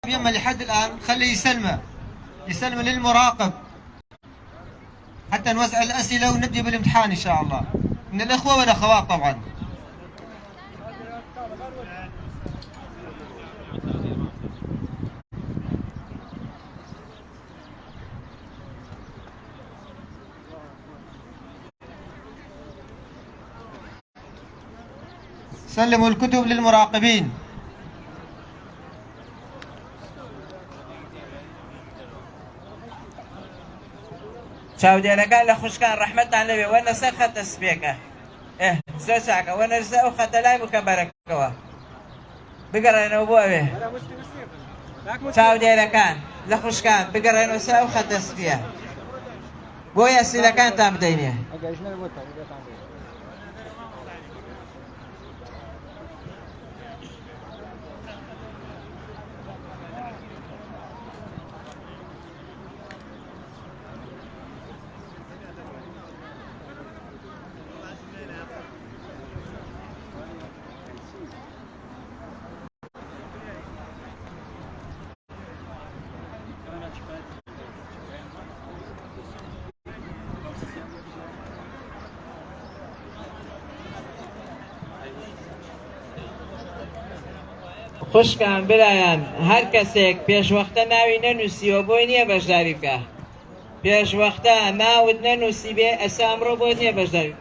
يما لحد الآن خليه يسلمه للمراقب حتى نوزع الأسئلة ونبدأ بالامتحان إن شاء الله من الإخوة والأخوات طبعا. سلموا الكتب للمراقبين. چاودێرەکان لە خوشکان ڕەحمەتان لەوێ وەرنە سەر خەتە سپێکە زۆر چاکە وەرنەرسە ئەو خەتە لای بکە بەرەکەوە بگەڕێنەوە بۆ ئەوێ چاودێرەکان لە خوشکان بگەڕێنەوە سەر ئەو خەتە سپیە بۆ یاسیرەکانتان بدەینێ. خوشکان برایان هەر کەسێک پێشوەختە ناوی نەنووسیوە بۆی نییە بەشداری بکە پێشوەختە ناوت نەنووسی بێ ئەسا ئەمڕۆ بۆی نییە بەشداری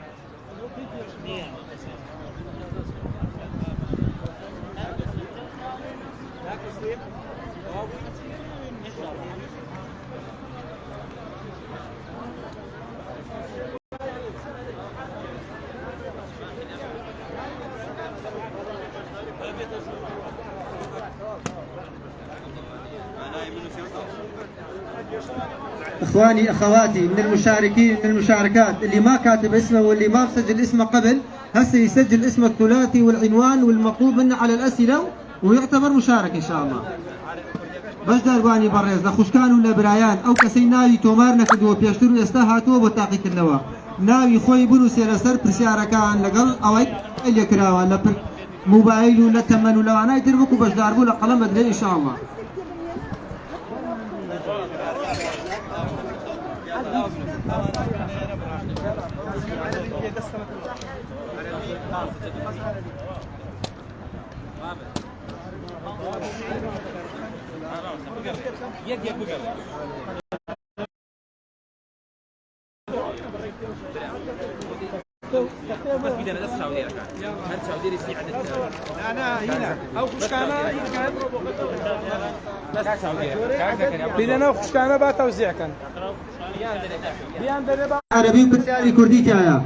إخواني أخواتي من المشاركين من المشاركات اللي ما كاتب اسمه واللي ما مسجل اسمه قبل هسه يسجل اسمه الثلاثي والعنوان والمطلوب منه على الأسئلة ويعتبر مشارك إن شاء الله. باش دارواني بريز لخوشكان ولا برايان أو كسي ناوي تومارنا كدو بيشتروا يستهاتوا بتاقيك النوا ناوي خوي بنو سيرسر برسياركان لقل أوي اللي كراوا لا موبايل ولا ثمن ولا أنا يدربكوا باش داربوا لقلم مدري إن شاء الله. بس بدنا ندرس سعودية كان هل سعودية في عدد أنا هنا أو خشكانة بس سعودية بدنا خشكانة بتوزيع كان عربي برسالي كردي تاعي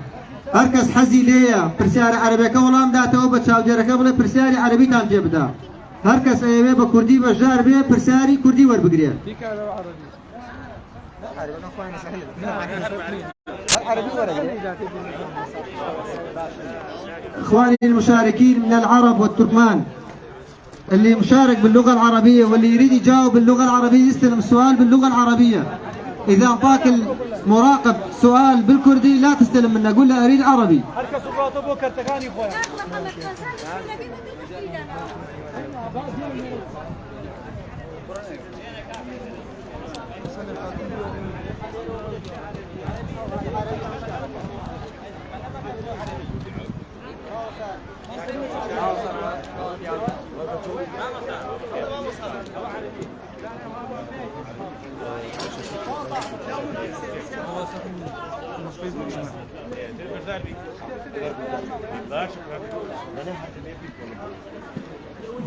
هركس حزي ليا برسالي عربي كولام داته بتشاودير كبله برسالي عربي تام جبدا هركس ايوه بكردي بجار به برسالي كردي ور بقريه اخواني المشاركين من العرب والتركمان اللي مشارك باللغه العربيه واللي يريد يجاوب باللغه العربيه يستلم سؤال باللغه العربيه. اذا اعطاك المراقب سؤال بالكردي لا تستلم منه قول له اريد عربي.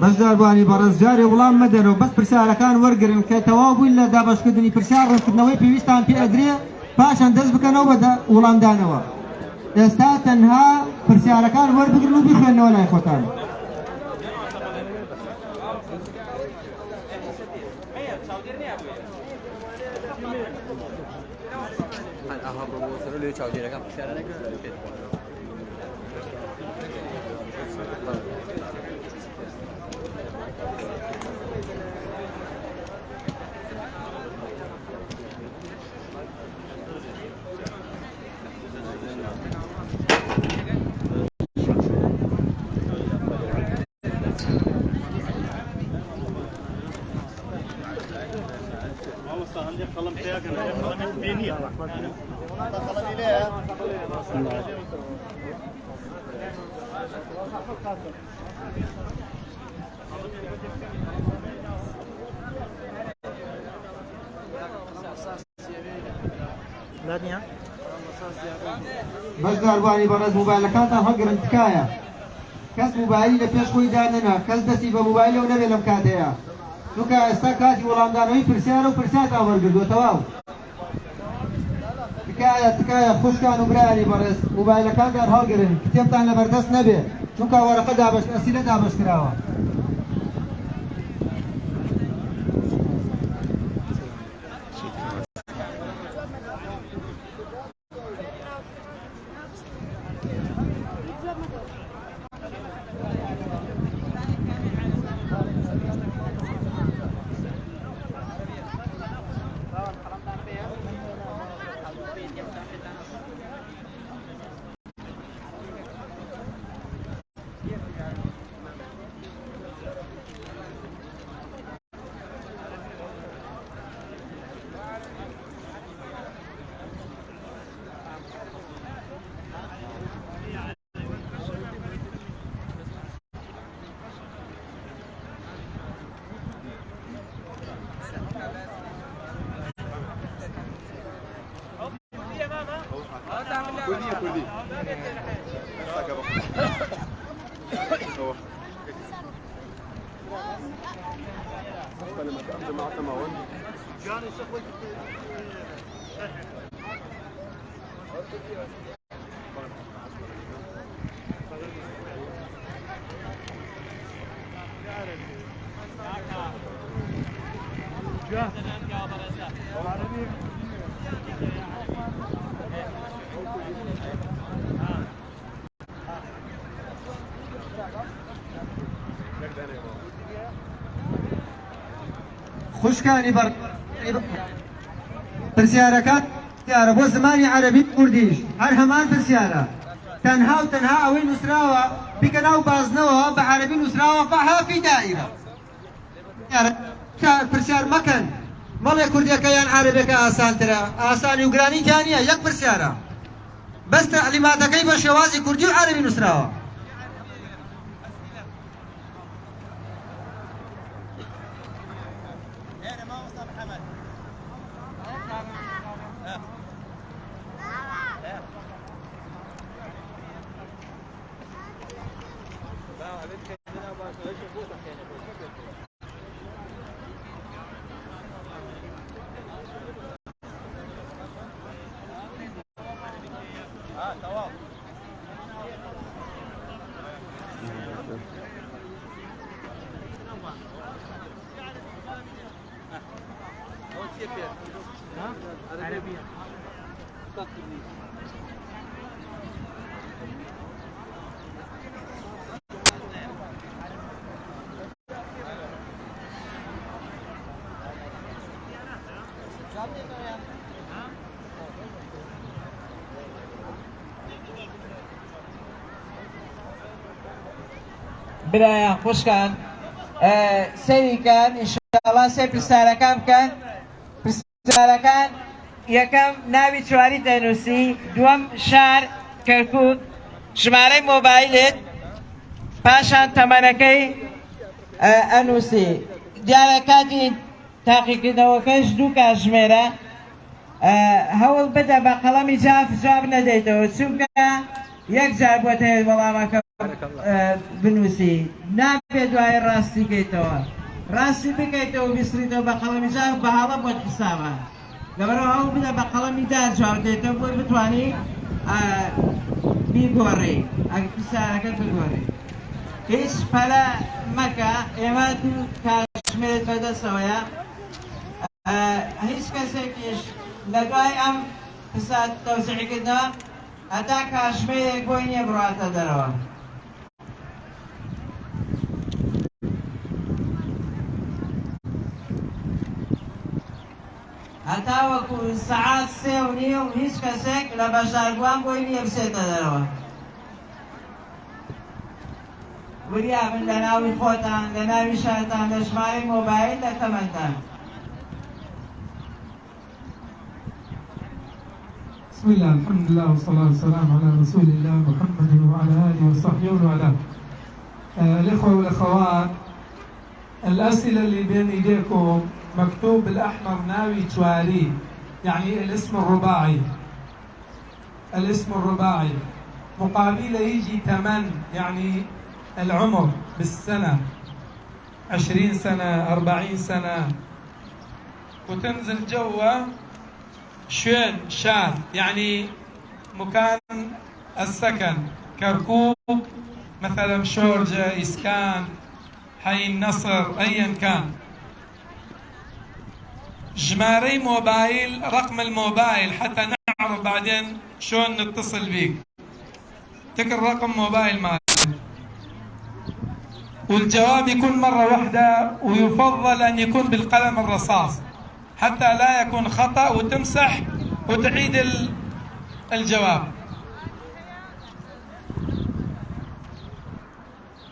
بس دارباني برز جاري ولام مدنو بس برسالة كان ورقرن كتواب ولا دابش كدني برسالة كدنوي بيستان في أدريه باشان دز بكنو بدا ولام دانوا استاتنها برسالة كان ورقرن بيخلنا ولا إخوتان بەشدار بوانی بەڕێز موبایلەکانتان هەڵگرن تکایە کەس موبایلی لە پێش خۆی دانەنا کەس دەستی بە موبایلەوە نەبێت لەم کاتەیە چونکە ئێستا کاتی وەڵامدانەوەی پرسیارە و پرسیارتان وەرگردووە تەواو تکایە خوشکان و برایانی بەڕێز موبایلەکانتان هەڵگرن کتێبتان لەبەردەست نەبێت چونکە وەرەقە ئەسیلە دابەشکراوە كلي خوشکانی بەر پرسیارەکان پرسیارە بۆ زمانی عەرەبی کوردیش هەر هەمان پرسیارە تەنها و تەنها ئەوەی نووسراوە بیکە ناو بازنەوە بە عەرەبی نووسراوە بەهافی دائیرە پرسیار مەکەن مەڵێ کوردیەکە یان عەرەبیەکە ئاسانترە ئاسانی و گرانیتیان نییە یەک پرسیارە بەس تەعلیماتەکەی بە شێوازی کوردی و عەرەبی نووسراوە برایان خوشکان سەریکان ئینشاءڵڵا سێ پرسیارەکان بکەن پرسیارەکان یەکەم ناوی چواری دەنووسی دووەم شار کەرکووک ژمارەی مۆبایلت پاشان تەمەنەکەی ئەنووسی دیارە کاتی تاقیکردنەوەکەش دوو کاتژمێرە هەوڵ بدە بە قەڵەمی جواب نەدەیتەوە چونکە یەک جار بۆ هەیە وەڵامەکە بنووسی نابێت دوای ڕاستی بکەیتەوە ڕاستی بکەیتەوە بیستریتەوە بە قەڵەمی جار بەهاڵە بۆ حسابە لەبەرەوە هەوڵ بدە بە قەڵەمی دار جواب دێتەوە بۆی بتوانی بیگۆڕی ئەگە پرسیارەکەت بگۆڕی هیچ پەلە مەکە ئێمە دوو کاتژمێرت بەدەستەوەیە هیچ کەسێکیش لە دوای ئەم پرسیار تەوزیعکردنەوە هەتا کاتژمێرێک بۆی نییە بڕاتە دەرەوە هەتا وەکو سەعات 3:30 هیچ کەسێک لە بەشداربووان بۆی نییە بچێتە دەرەوە وریابن لە ناوی خۆتان لە ناوی شارتان لە ژمارەی مۆبایل لە تەمەنتان بسم الله، الحمد لله والصلاة والسلام على رسول الله محمد وعلى آله وصحبه ومن والاه. الإخوة والأخوات، الأسئلة اللي بين إيديكم مكتوب بالأحمر ناوي تواري، يعني الاسم الرباعي. الاسم الرباعي مقابله يجي 8، يعني العمر بالسنة 20 سنة 40 سنة، وتنزل جوا شين شاد يعني مكان السكن، كركوك مثلا، شورجة، إسكان، حي النصر، أيا كان. جماري موبايل، رقم الموبايل حتى نعرف بعدين شلون نتصل بيك. تكن رقم موبايل مالك، والجواب يكون مرة واحدة، ويفضل أن يكون بالقلم الرصاص حتى لا يكون خطأ، وتمسح وتعيد الجواب.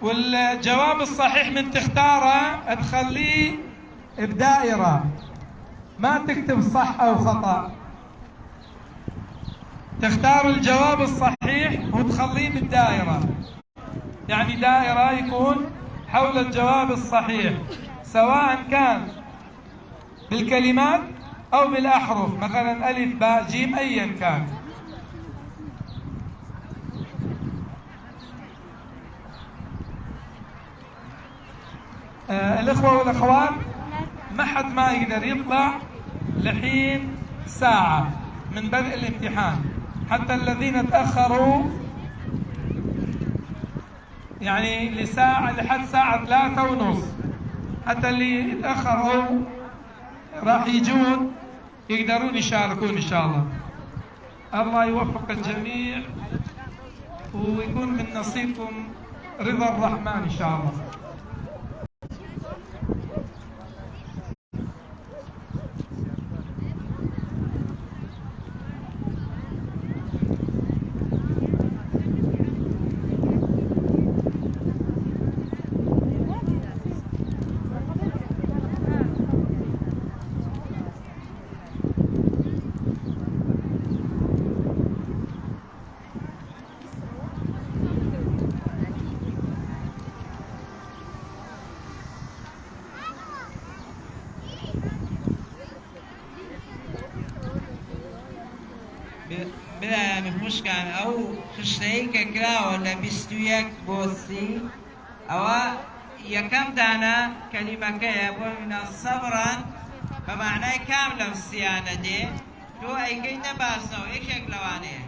والجواب الصحيح من تختاره تخليه بدائرة، ما تكتب صح أو خطأ. تختار الجواب الصحيح وتخليه بالدائرة، يعني دائرة يكون حول الجواب الصحيح، سواء كان بالكلمات أو بالأحرف، مثلا ألف باء جيم أيا كان. الإخوة والأخوات، ما حد ما يقدر يطلع لحين ساعة من بدء الامتحان، حتى الذين تأخروا يعني لساعة لحد ساعة 3:30، حتى اللي يتأخروا راح يجون يقدرون يشاركون إن شاء الله. الله يوفق الجميع ويكون من نصيبكم رضا الرحمن إن شاء الله. بلا مشكان أو خشتەی کە کراوە لە 21 بۆسی ئەوە یەکەم دانە کەلیمەکەیە بۆ منە سەبران بە معنای کام لەم سیانە دێ، تۆ ئەیکەینە باسنەوە یەکێک لەوانەیە.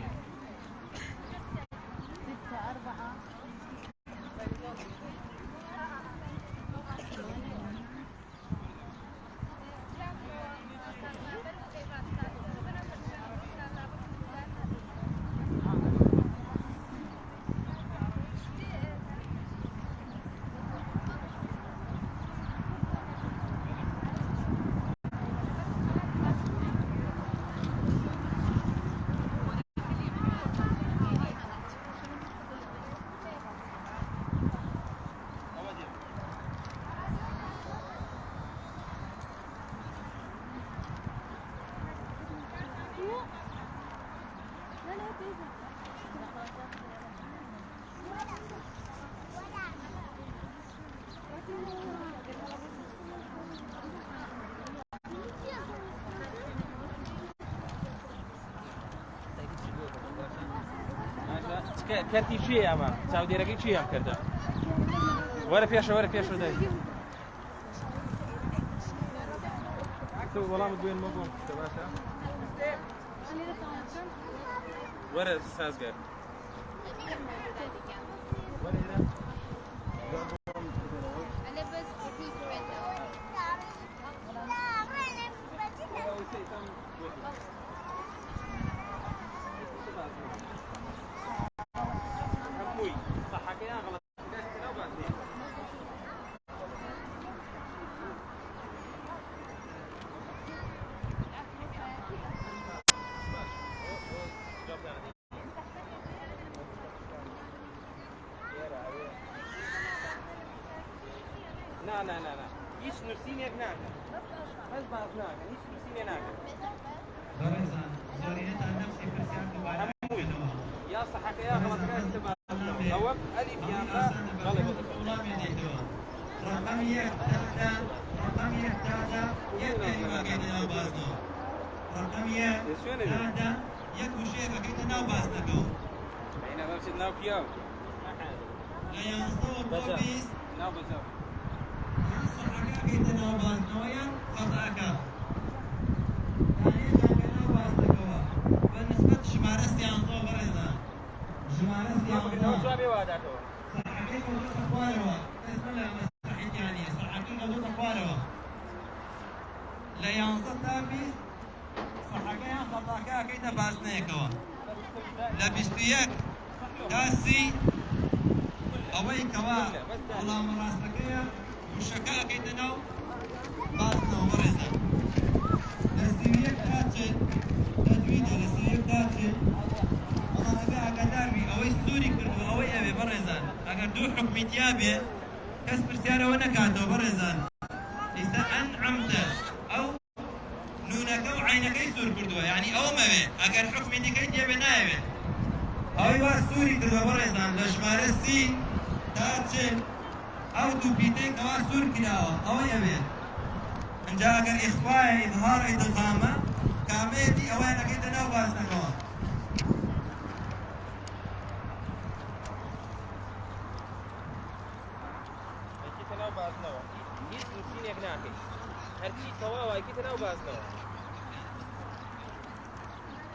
کەرتی چیە ئەمە؟ چاودێرەکەی چی ئەم کردە؟ وەرە پێشە، وەرە پێشە دای تۆ وەڵامت دوێنمە بۆم باشە؟ وەرە سازگەر لا هیچ نووسینێک ناکەن، هەست باز ناکەن، هیچ نووسینێ ناکەن. بەڕێزان زۆرینەتان نەفسی پرسیار هذا يكو شيء كيت ناو باسنكو هنا بمشي ناو كيو لا ينصب بوبيس ناو بزاف صحكا كيت ناو باسنويا خطأك يعني كان ناو باسنكو بالنسبة شمارس ينصب برزا شمارس ينصب شو أبي وادعته صحكي موضوع تقواروا اسم الله مستحيل يعني صحكي موضوع تقواروا لا ينصب تابيس صحكي خطأك كيت باسنكو لبستيك داسي أوي كوا الله مراسكيا وشكا كيتناو باسنا ورزا لسيويك داتشن تدوينه لسيويك داتشن الله أبي أقداربي أوي سوري كردو أوي أبي برزان أقدو حكمي تيابي كسبر سيارة ونكاتو برزان إذا أنعمت أو نونك وعينك يسور كردو يعني أو ما بي أقر حكمي دي كيت يابي نايبي أوي سوري كردو برزان لشمارسي تاتشن أو دوبيتين كوا سور كلاوا أو يبين إن جاء كان إخفاء إظهار إدغامة كاميتي أو أنا كده نو باسنا كوا كيت ناو بازنوا هيس نسين يقنعكي هرشي تواوا كيت ناو بازنوا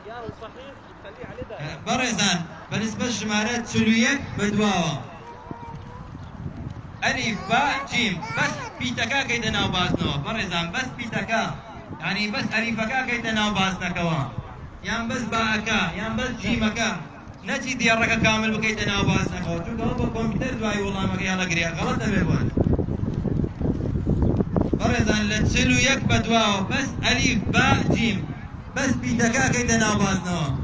يا هو صحيح خليه عليه ده برزان بالنسبة للشمارات سلويك بدواوا ألف باء جيم بس بيتكا كيدا ناو باسنوا برزان بس بيتكا يعني بس ألفكا كيدا ناو باسنا كوا يعني بس باءكا يعني بس جيمكا نجي ديارك كامل بكيدا ناو باسنا كوا شو كوا بالكمبيوتر دواي والله ما كيالا قريا غلط أبيبون برزان لتسلو يك بدواو بس ألف باء جيم بس بيتكا كيدا ناو باسنوا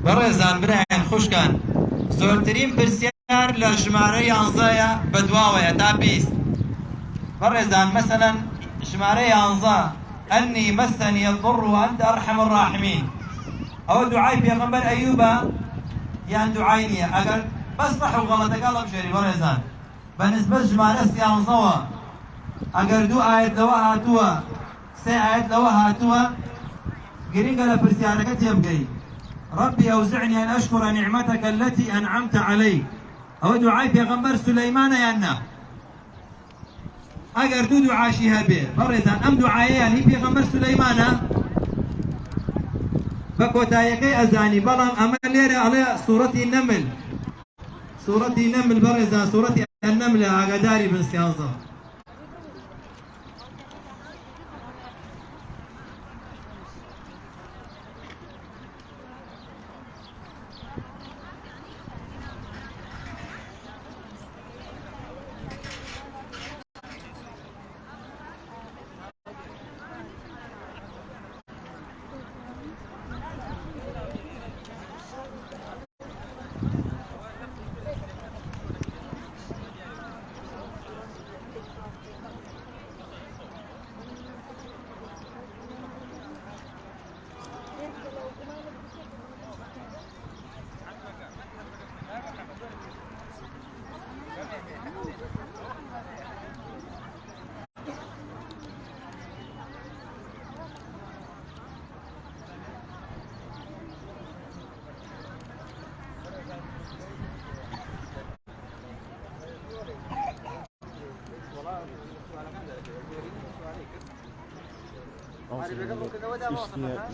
برزان برهن خوشكان زورترين برسيار للجمارة يانزايا بدواوية تابيس برزان مثلا جمارة يانزا أني مسني الضر وأنت أرحم الراحمين أو دعاء في غنبر أيوبا يعني دعايني أقل بس صح وغلط قال بشري برزان بالنسبة لجمارة يانزوا أقل دو آيات لوها هاتوا سي آيات لوها هاتوا قريقا لبرسيارك تيبقي ربي أوزعني أن أشكر نعمتك التي أنعمت علي أو دعاء پیغمبر سليمان يانا أجر دو دعاء شهابه برزان أم دعاء يعني پیغمبر سليمان بكوتايكي أزاني بلان أمل ليرة على سورة النمل سورة النمل برزان سورة النمل أقداري بن سيانزا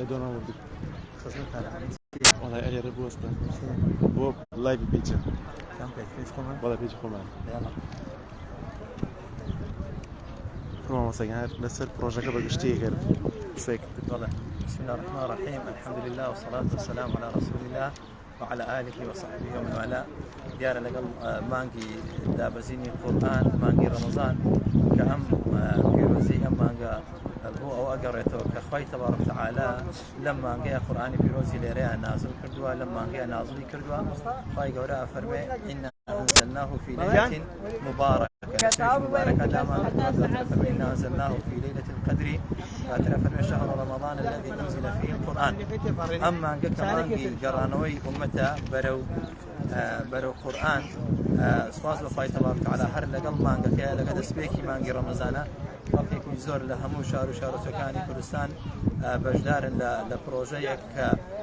لدونا ودك والله ألي ربو أصلا هو لايف بيتشا كم بيج خمان والله بيجي خمان يلا فرما مثلا لسه بروجكت بقشتي غير سيك والله بسم الله الرحمن الرحيم الحمد لله والصلاة والسلام على رسول الله وعلى آله وصحبه ومن والاه ديار لقل مانجي دابزيني القرآن مانجي رمضان كأم بيروزي أم مانجا البو أو أقريته كخوي تبارك وتعالى لما أنجي قرآن بيروزي ليريا نازل كردوا لما أنجي نازل كردوا خوي قورا فرمي إن أنزلناه في ليلة مباركة مباركة داما إنا أنزلناه في ليلة القدر فرمي شهر رمضان الذي أنزل فيه القرآن أما أنجي كمانجي قرانوي أمتا برو قرآن سواز بخوي تبارك وتعالى هر لقل مانجا كيا لقد سبيكي مانجي رمضان خلقي زور لهمو شهر سكاني كردستان بجدار لبروجيك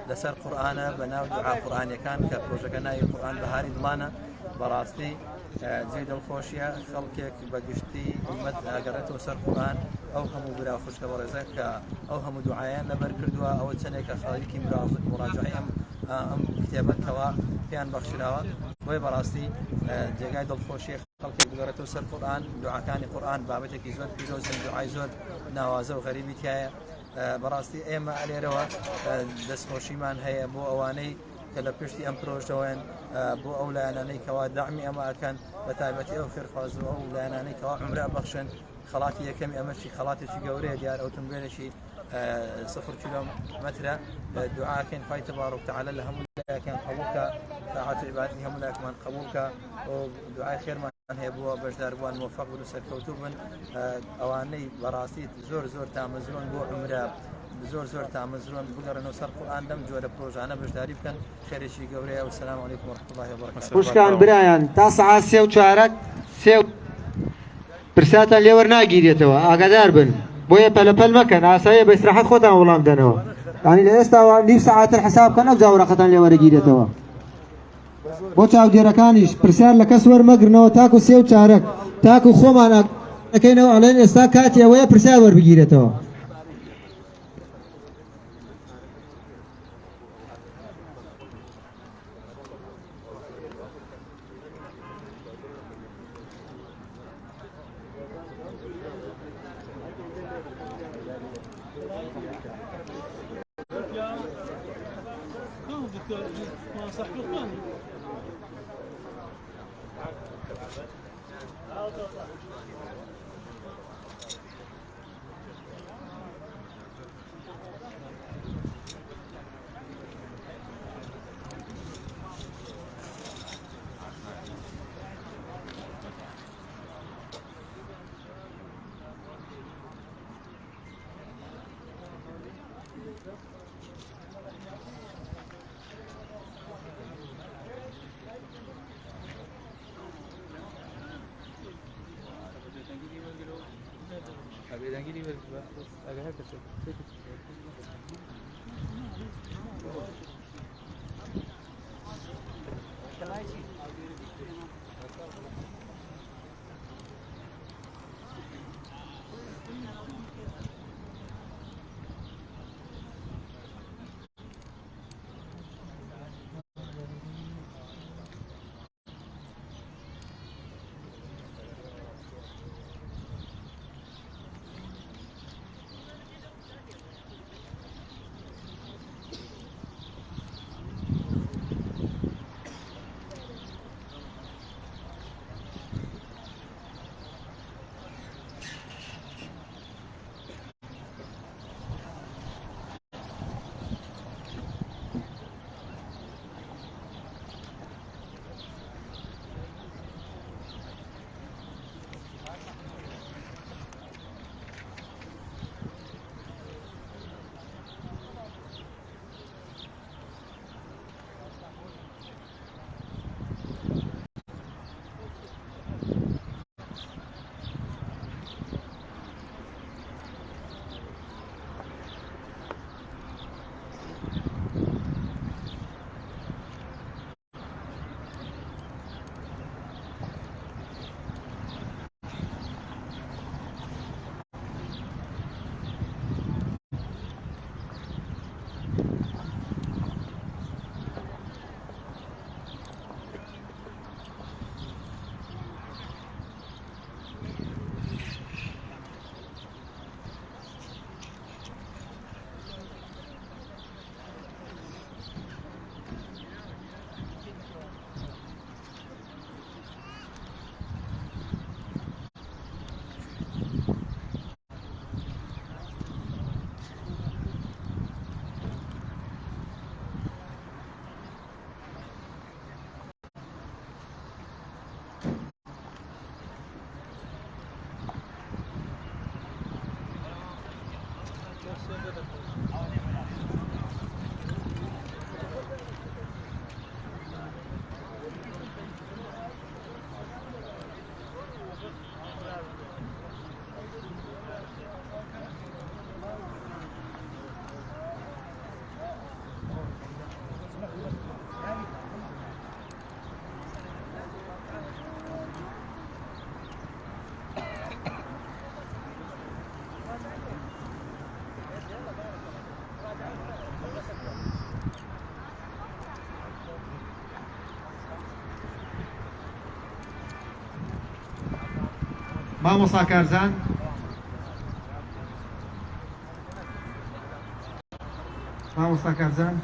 لسر قرآن بناو دعاء قرآن كان كبروجيك ناي قرآن بهاري ضمانة براستي زيد الخوشية خلقك بقشتي أمت قرأته سر قرآن أو هم برا خوش كبرزك أو هم دعايان لبركردوا أو تسنيك خالقي مراجعي أم كتابك كوا كان بخشراوا وي براستي جاي دڵخۆشی خەڵکی بگەڕێتەوە سەر قورئان دوعاکانی قورئان بابەتێکی زۆر پیرۆزن دوعای زۆر ناوازە و غەریبی تایە بەڕاستی ئێمە ئەلێرەوە دەستخۆشیمان هەیە بۆ ئەوانەی کە لە پشتی ئەم پرۆژەوەن بۆ ئەو لایەنانەی کەوا داعمی ئەمە ئەکەن بە تایبەتی ئەو خێرخوازەوە ئەو لایەنانەی کەوا عومرە بەخشن خەڵاتی یەکەمی ئەمەشی خەڵاتێکی گەورەیە دیار ئۆتۆمبیلێکی 0 کیلۆمەترە دعاکەین خوای تبارك وتعالى لە هەموو لایەکان قبولکە تاعات و عیبادەتی هەموو لایەکمان قبولکە و دوعای خێرمان هەیە بووە بەشدار بووان موفق بن و سەرکەوتوو بن ئەوانەی بەڕاستی زۆر تامەزرۆن بۆ عومرە زۆر تامەزرۆن بگەڕێنەوە سەر قورئان لەم جۆرە پرۆژانە بەشداری بکەن خێرێکی گەورەیە والسلام علیکم ورحمة الله وبركاته. خوشکان برایان تا سعات 3 و 4 پرساتان لێ وەرناگیرێتەوە ئاگادار بن بۆیە پەلەپەل مەکەن ئاساییە بە ئیسراحەت خۆتان وەڵام بدەنەوە یعنی لە ئێستاوە نیو سەعاتر حساب بکەن ئەو جاوەڕەقەتان لێ وەرەگیرێتەوە بۆ چاودێرەکانیش پرسیار لە کەس وەرمەگرنەوە تاکو 3 و 4 تاکو خۆمان ئەەکەینەوە ئەڵێن ئێستا کاتی ئەوەیە پرسیار وەربگیرێتەوە. مامۆستا کارزان مامۆستا کارزان